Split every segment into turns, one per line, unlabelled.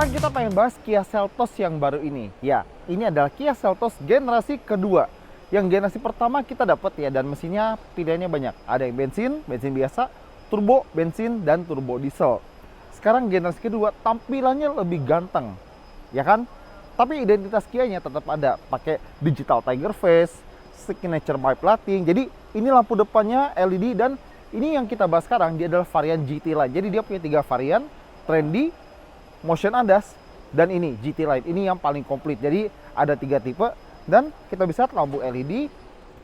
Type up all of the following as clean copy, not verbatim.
Sekarang kita pengen bahas Kia Seltos yang baru ini. Ya, ini adalah Kia Seltos generasi kedua. Yang generasi pertama kita dapat ya, dan mesinnya pilihannya banyak. Ada yang bensin, bensin biasa, turbo, bensin, dan turbo diesel. Sekarang generasi kedua tampilannya lebih ganteng, ya kan? Tapi identitas Kia-nya tetap ada, pakai digital tiger face, signature pipe lighting. Jadi ini lampu depannya LED, dan ini yang kita bahas sekarang dia adalah varian GT Line. Jadi dia punya 3 varian, trendy, motion ADAS, dan ini GT Line. Ini yang paling komplit. Jadi ada 3 tipe, dan kita bisa lihat lampu LED.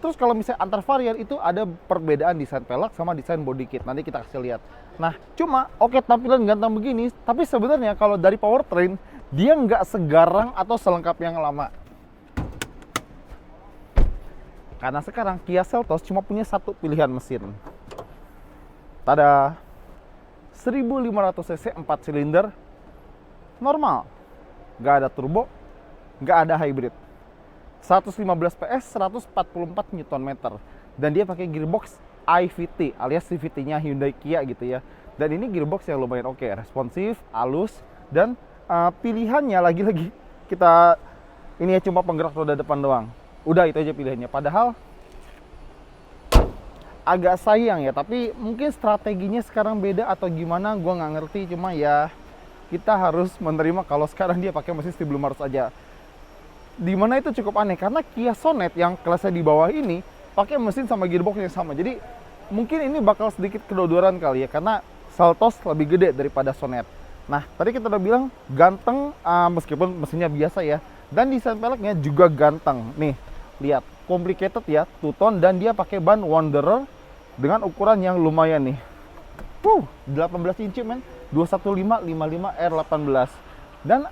Terus kalau misalnya antar varian itu ada perbedaan desain pelek sama desain body kit. Nanti kita kasih lihat. Nah, cuma oke tampilan ganteng begini, tapi sebenarnya kalau dari powertrain dia nggak segarang atau selengkap yang lama. Karena sekarang Kia Seltos cuma punya satu pilihan mesin. Tada, 1500 cc 4 silinder normal, nggak ada turbo, nggak ada hybrid. 115 PS, 144 Nm, dan dia pakai gearbox iVT alias CVT-nya Hyundai Kia gitu ya. Dan ini gearbox yang lumayan oke, responsif, halus, dan pilihannya lagi-lagi kita ini ya cuma penggerak roda depan doang. Udah itu aja pilihannya. Padahal agak sayang ya, tapi mungkin strateginya sekarang beda atau gimana, gua nggak ngerti. Cuma ya kita harus menerima kalau sekarang dia pakai mesin 1500 aja. Dimana itu cukup aneh karena Kia Sonet yang kelasnya di bawah ini pakai mesin sama gearbox yang sama. Jadi mungkin ini bakal sedikit kedodoran kali ya, karena Seltos lebih gede daripada Sonet. Nah, tadi kita udah bilang ganteng meskipun mesinnya biasa ya, dan desain peleknya juga ganteng. Nih, lihat, complicated ya, two-tone, dan dia pakai ban Wanderer dengan ukuran yang lumayan nih. 18 inci men, 215 R18. Dan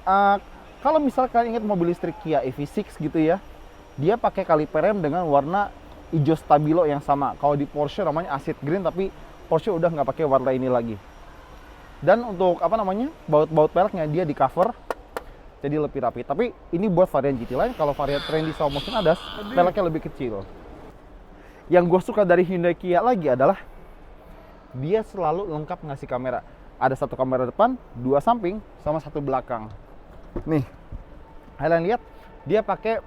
kalau misalnya kalian ingat mobil listrik Kia EV6 gitu ya, dia pakai kaliper rem dengan warna hijau stabilo yang sama. Kalau di Porsche namanya acid green, tapi Porsche udah nggak pakai warna ini lagi. Dan untuk baut-baut peleknya dia di cover jadi lebih rapi. Tapi ini buat varian GT Line. Kalau varian trendy sama motion ADAS, peleknya lebih kecil. Yang gue suka dari Hyundai Kia lagi adalah dia selalu lengkap ngasih kamera. Ada 1 kamera depan, 2 samping, sama 1 belakang. Nih, kalian lihat dia pakai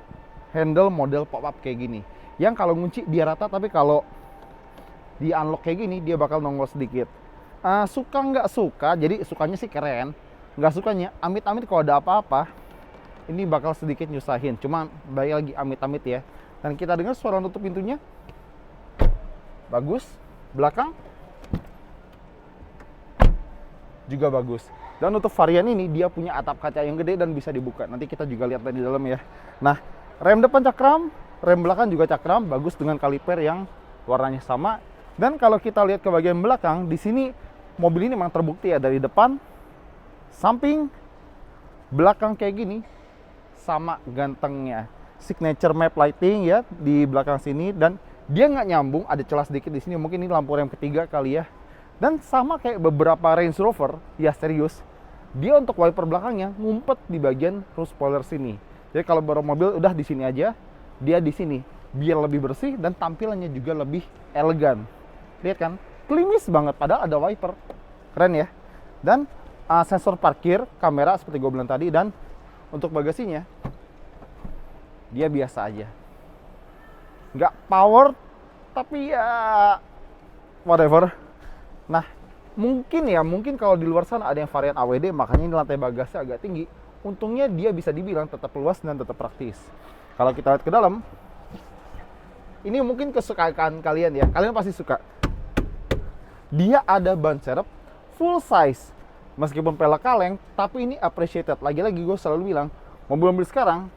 handle model pop-up kayak gini. Yang kalau ngunci dia rata, tapi kalau di unlock kayak gini dia bakal nongol sedikit. Suka nggak suka, jadi sukanya sih keren. Nggak sukanya, amit-amit kalau ada apa-apa, ini bakal sedikit nyusahin. Cuma balik lagi amit-amit ya. Dan kita dengar suara nutup pintunya. Bagus. Belakang juga bagus. Dan untuk varian ini dia punya atap kaca yang gede dan bisa dibuka. Nanti kita juga lihat di dalam ya. Nah, rem depan cakram, rem belakang juga cakram, bagus dengan kaliper yang warnanya sama. Dan kalau kita lihat ke bagian belakang, di sini mobil ini memang terbukti ya, dari depan, samping, belakang kayak gini sama gantengnya. Signature map lighting ya di belakang sini, dan dia nggak nyambung, ada celah sedikit di sini. Mungkin ini lampu rem ketiga kali ya. Dan sama kayak beberapa Range Rover, ya serius, dia untuk wiper belakangnya ngumpet di bagian roof spoiler sini. Jadi kalau baru mobil udah di sini aja, dia di sini biar lebih bersih dan tampilannya juga lebih elegan. Lihat kan, klimis banget padahal ada wiper. Keren ya. Dan sensor parkir, kamera seperti gue bilang tadi, dan untuk bagasinya dia biasa aja. Nggak power, tapi ya whatever. Nah, mungkin kalau di luar sana ada yang varian AWD, makanya ini lantai bagasinya agak tinggi. Untungnya dia bisa dibilang tetap luas dan tetap praktis. Kalau kita lihat ke dalam, ini mungkin kesukaan kalian ya. Kalian pasti suka. Dia ada ban serep full size. Meskipun pelek kaleng, tapi ini appreciated. Lagi-lagi gue selalu bilang, mobil-mobil sekarang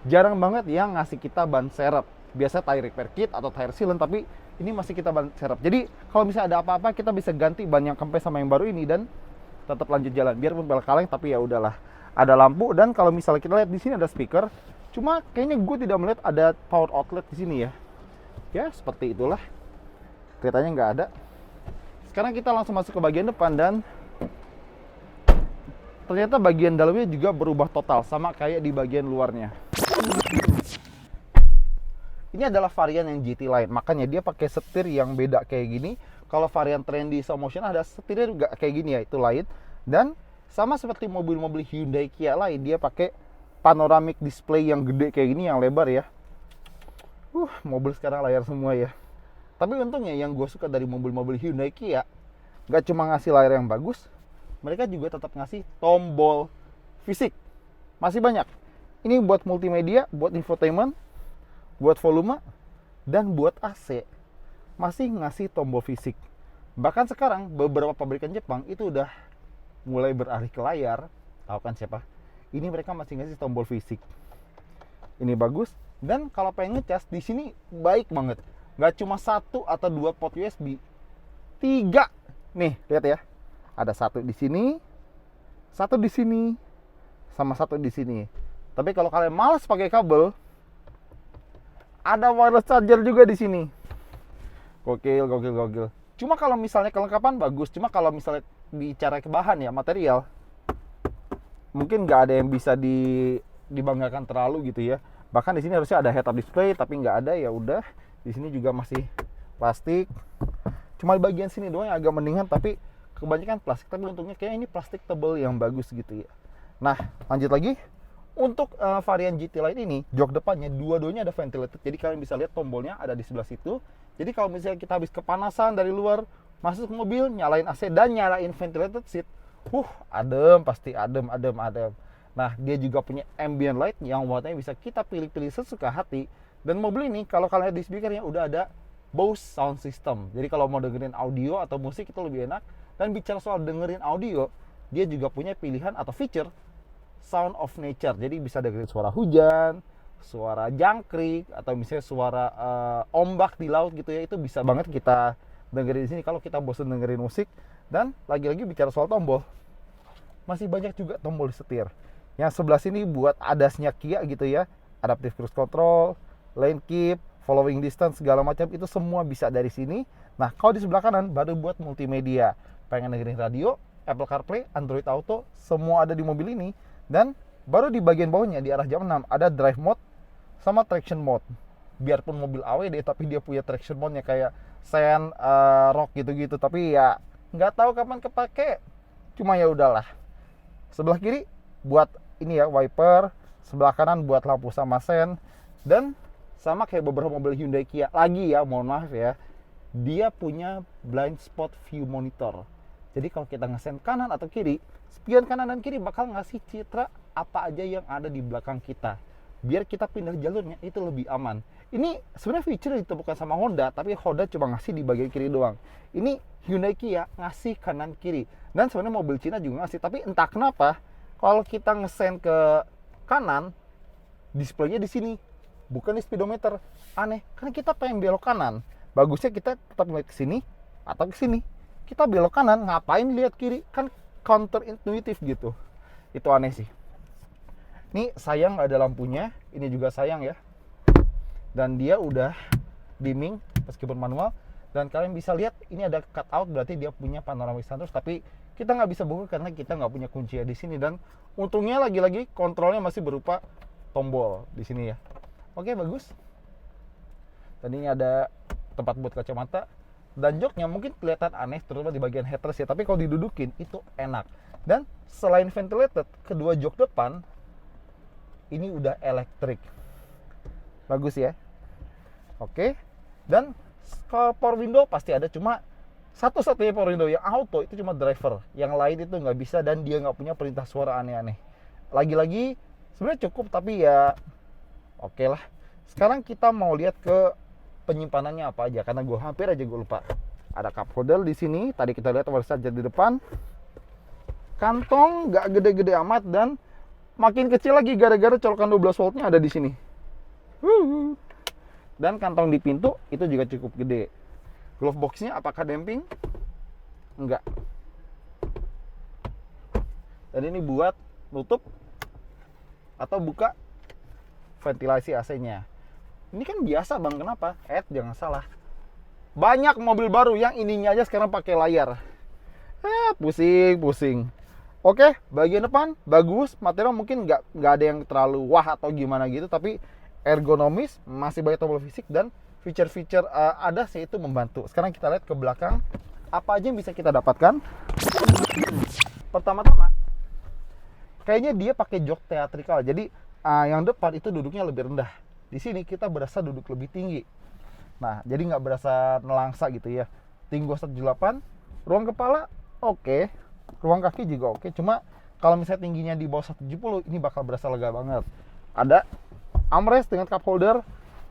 jarang banget yang ngasih kita ban serep. Biasa tire repair kit atau tire sealant, tapi ini masih kita ban serep. Jadi kalau misalnya ada apa-apa, kita bisa ganti ban yang kempes sama yang baru ini dan tetap lanjut jalan. Biarpun pelek kaleng, tapi ya udahlah. Ada lampu, dan kalau misalnya kita lihat di sini ada speaker. Cuma kayaknya gue tidak melihat ada power outlet di sini ya. Ya seperti itulah. Kelihatannya nggak ada. Sekarang kita langsung masuk ke bagian depan, dan ternyata bagian dalamnya juga berubah total, sama kayak di bagian luarnya. Ini adalah varian yang GT Line, makanya dia pakai setir yang beda kayak gini. Kalau varian trendy slow motion ada setirnya juga kayak gini ya, itu lain. Dan Sama seperti mobil-mobil Hyundai Kia lain, dia pakai panoramic display yang gede kayak gini, yang lebar ya. Mobil sekarang layar semua ya. Tapi untungnya yang gue suka dari mobil-mobil Hyundai Kia, gak cuma ngasih layar yang bagus, mereka juga tetap ngasih tombol fisik. Masih banyak. Ini buat multimedia, buat infotainment, buat volume, dan buat AC. Masih ngasih tombol fisik. Bahkan sekarang beberapa pabrikan Jepang itu udah mulai beralih ke layar. Tahu kan siapa? Ini mereka masih ngasih tombol fisik. Ini bagus. Dan kalau pengen ngecas, di sini baik banget. Nggak cuma 1 atau 2 port USB, 3. Nih, lihat ya. Ada 1 di sini, 1 di sini, sama 1 di sini. Tapi kalau kalian malas pakai kabel, ada wireless charger juga di sini. Gokil. Cuma kalau misalnya kelengkapan bagus, cuma kalau misalnya bicara ke bahan ya, material, mungkin nggak ada yang bisa dibanggakan terlalu gitu ya. Bahkan di sini harusnya ada head-up display, tapi nggak ada, ya udah. Di sini juga masih plastik. Cuma di bagian sini doang yang agak mendingan, tapi kebanyakan plastik. Tapi untungnya kayak ini plastik tebal yang bagus gitu ya. Nah, lanjut lagi. Untuk varian GT Line ini, jok depannya dua-duanya ada ventilated. Jadi kalian bisa lihat tombolnya ada di sebelah situ. Jadi kalau misalnya kita habis kepanasan dari luar, masuk ke mobil, nyalain AC dan nyalain ventilated seat, adem, pasti adem. Nah, dia juga punya ambient light yang warnanya bisa kita pilih-pilih sesuka hati. Dan mobil ini kalau kalian lihat di speakernya udah ada Bose sound system. Jadi kalau mau dengerin audio atau musik itu lebih enak. Dan bicara soal dengerin audio, dia juga punya pilihan atau feature sound of nature. Jadi bisa dengerin suara hujan, suara jangkrik, atau misalnya suara ombak di laut gitu ya. Itu bisa banget kita dengerin di sini kalau kita bosan dengerin musik. Dan lagi-lagi bicara soal tombol, masih banyak juga tombol di setir. Yang sebelah sini buat adasnya Kia gitu ya. Adaptive Cruise Control, lane keep, following distance, segala macam itu semua bisa dari sini. Nah, kalau di sebelah kanan baru buat multimedia. Pengen dengerin radio, Apple CarPlay, Android Auto, semua ada di mobil ini. Dan baru di bagian bawahnya di arah jam 6 ada drive mode sama traction mode. Biarpun mobil AWD tapi dia punya traction mode-nya kayak Sen, Rock gitu-gitu. Tapi ya nggak tahu kapan kepake. Cuma ya udahlah. Sebelah kiri buat ini ya wiper, sebelah kanan buat lampu sama sen. Dan sama kayak beberapa mobil Hyundai Kia lagi ya, mohon maaf ya, dia punya blind spot view monitor. Jadi kalau kita ngesen kanan atau kiri, spion kanan dan kiri bakal ngasih citra apa aja yang ada di belakang kita. Biar kita pindah jalurnya itu lebih aman. Ini sebenarnya feature ditemukan sama Honda, tapi Honda cuma ngasih di bagian kiri doang. Ini Hyundai Kia ngasih kanan kiri. Dan sebenarnya mobil Cina juga ngasih, tapi entah kenapa kalau kita ngesen ke kanan, displaynya di sini, bukan di speedometer. Aneh, karena kita pengen belok kanan. Bagusnya kita tetap ngeliat ke sini atau ke sini. Kita belok kanan, ngapain lihat kiri? Kan counter intuitif gitu. Itu aneh sih. Ini sayang nggak ada lampunya. Ini juga sayang ya. Dan dia udah dimming meskipun manual. Dan kalian bisa lihat ini ada cutout, berarti dia punya panoramic sunroof. Tapi kita nggak bisa buka karena kita nggak punya kunci di sini. Dan untungnya lagi-lagi kontrolnya masih berupa tombol di sini ya. Oke, bagus. Dan ini ada tempat buat kacamata. Dan joknya mungkin kelihatan aneh terutama di bagian headrest ya, tapi kalau didudukin itu enak. Dan selain ventilated, kedua jok depan ini udah elektrik. Bagus ya. Oke. Dan power window pasti ada, cuma satu-satunya power window yang auto itu cuma driver. Yang lain itu nggak bisa dan dia nggak punya perintah suara aneh-aneh. Lagi-lagi sebenarnya cukup, tapi ya oke lah. Sekarang kita mau lihat ke penyimpanannya apa aja, karena gue hampir aja gue lupa. Ada cup holder di sini. Tadi kita lihat wireless charger di depan. Kantong nggak gede-gede amat dan makin kecil lagi gara-gara colokan 12 voltnya ada di sini. Dan kantong di pintu itu juga cukup gede. Glove boxnya apakah damping? Enggak. Dan ini buat nutup atau buka ventilasi AC-nya. Ini kan biasa bang, kenapa? Jangan salah. Banyak mobil baru yang ininya aja sekarang pakai layar. Pusing. Oke, bagian depan bagus. Material mungkin nggak ada yang terlalu wah atau gimana gitu, tapi ergonomis, masih banyak tombol fisik dan feature-feature ada sih itu membantu. Sekarang kita lihat ke belakang apa aja yang bisa kita dapatkan. Pertama-tama kayaknya dia pakai jok teatrikal. Jadi yang depan itu duduknya lebih rendah. Di sini kita berasa duduk lebih tinggi. Nah, jadi nggak berasa nelangsa gitu ya. Tinggi 178, ruang kepala oke, ruang kaki juga oke. Cuma kalau misalnya tingginya di bawah 170, ini bakal berasa lega banget. Ada armrest dengan cup holder,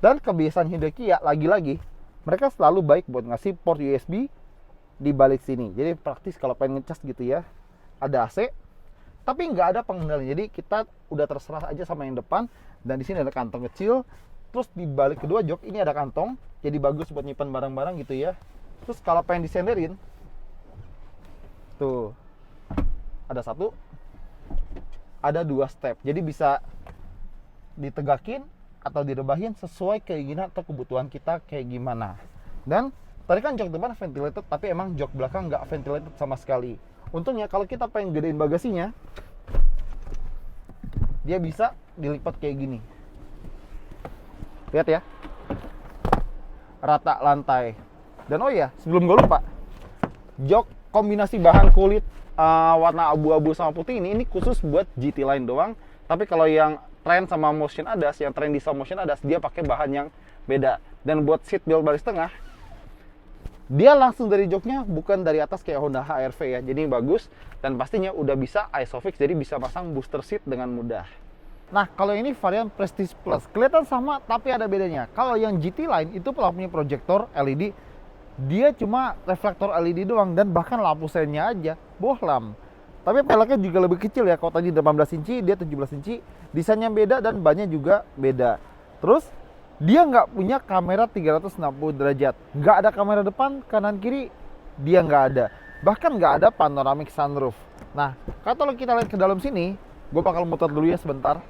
dan kebiasaan Hyundai Kia lagi-lagi mereka selalu baik buat ngasih port USB di balik sini. Jadi praktis kalau pengen ngecas gitu ya. Ada AC, tapi nggak ada pengendali. Jadi kita udah terserah aja sama yang depan. Dan di sini ada kantong kecil. Terus di balik kedua jok ini ada kantong, jadi bagus buat nyimpan barang-barang gitu ya. Terus kalau pengen disenderin, tuh ada satu, ada 2 step. Jadi bisa ditegakin atau direbahin sesuai keinginan atau kebutuhan kita kayak gimana. Dan tadi kan jok depan ventilated, tapi emang jok belakang nggak ventilated sama sekali. Untungnya kalau kita pengen gedein bagasinya, dia bisa dilipat kayak gini. Lihat ya, rata lantai. Dan oh iya, sebelum gue lupa, jok kombinasi bahan kulit warna abu-abu sama putih ini khusus buat GT Line doang. Tapi kalau yang Trend sama Motion ADAS, yang Trendy sama Motion ADAS, dia pakai bahan yang beda. Dan buat seat belt baris tengah, dia langsung dari joknya, bukan dari atas kayak Honda HR-V ya. Jadi bagus, dan pastinya udah bisa ISOFIX, jadi bisa pasang booster seat dengan mudah. Nah, kalau ini varian Prestige Plus, kelihatan sama tapi ada bedanya. Kalau yang GT Line itu punya proyektor LED, dia cuma reflektor LED doang, dan bahkan lampu seinnya aja bohlam. Tapi peleknya juga lebih kecil ya. Kalau tadi 18 inci, dia 17 inci. Desainnya beda dan bannya juga beda. Terus dia nggak punya kamera 360 derajat. Nggak ada kamera depan, kanan, kiri, dia nggak ada. Bahkan nggak ada panoramic sunroof. Nah, kalau kita lihat ke dalam sini, gue bakal muter dulu ya sebentar.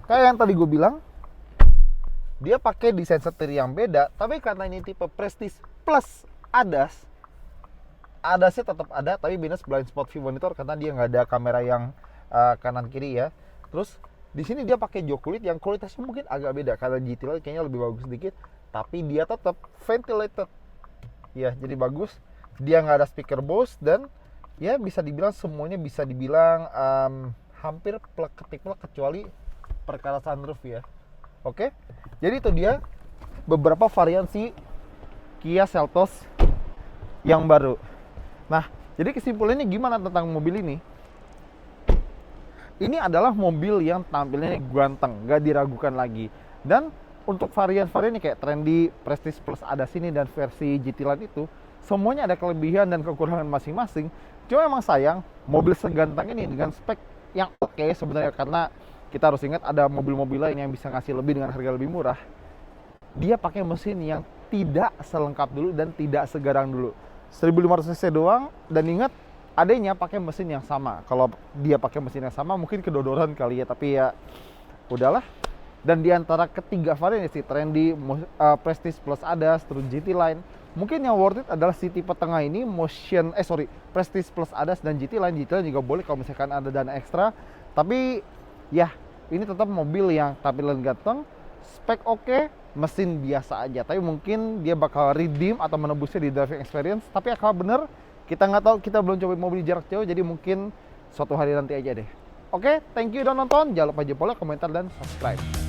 Kayak yang tadi gue bilang, dia pakai desain setir yang beda, tapi karena ini tipe Prestige Plus ADAS, ADAS-nya tetap ada, tapi minus blind spot view monitor karena dia nggak ada kamera yang kanan kiri ya. Terus di sini dia pakai jok kulit yang kualitasnya mungkin agak beda, karena GT Line kayaknya lebih bagus sedikit, tapi dia tetap ventilated. Ya, jadi bagus. Dia nggak ada speaker Bose, dan ya bisa dibilang semuanya bisa dibilang hampir plug-and-plug kecuali perkara sunroof ya. Oke, jadi itu dia beberapa variasi Kia Seltos yang baru. Nah, jadi kesimpulannya gimana tentang mobil ini? Ini adalah mobil yang tampilnya ganteng, gak diragukan lagi. Dan untuk varian-variannya kayak Trendy, Prestige Plus ADAS ini, dan versi GT Line itu, semuanya ada kelebihan dan kekurangan masing-masing. Cuma emang sayang, mobil seganteng ini dengan spek yang oke sebenarnya, karena kita harus ingat ada mobil-mobil lain yang bisa ngasih lebih dengan harga lebih murah. Dia pakai mesin yang tidak selengkap dulu dan tidak segarang dulu. 1500 cc doang, dan ingat adanya pakai mesin yang sama. Kalau dia pakai mesin yang sama mungkin kedodoran kali ya, tapi ya udahlah. Dan di antara ketiga varian si Trendy, Prestige Plus ADAS, terus GT Line, mungkin yang worth it adalah si tipe tengah ini, Prestige Plus ADAS dan GT Line. GT Line juga boleh kalau misalkan ada dana ekstra. Tapi ya, ini tetap mobil yang tampilan ganteng, spek oke, mesin biasa aja. Tapi mungkin dia bakal redeem atau menebusnya di driving experience. Tapi akal bener, kita nggak tahu, kita belum coba mobil jarak jauh, jadi mungkin suatu hari nanti aja deh. Oke, thank you udah nonton. Jangan lupa jempol, komentar, dan subscribe.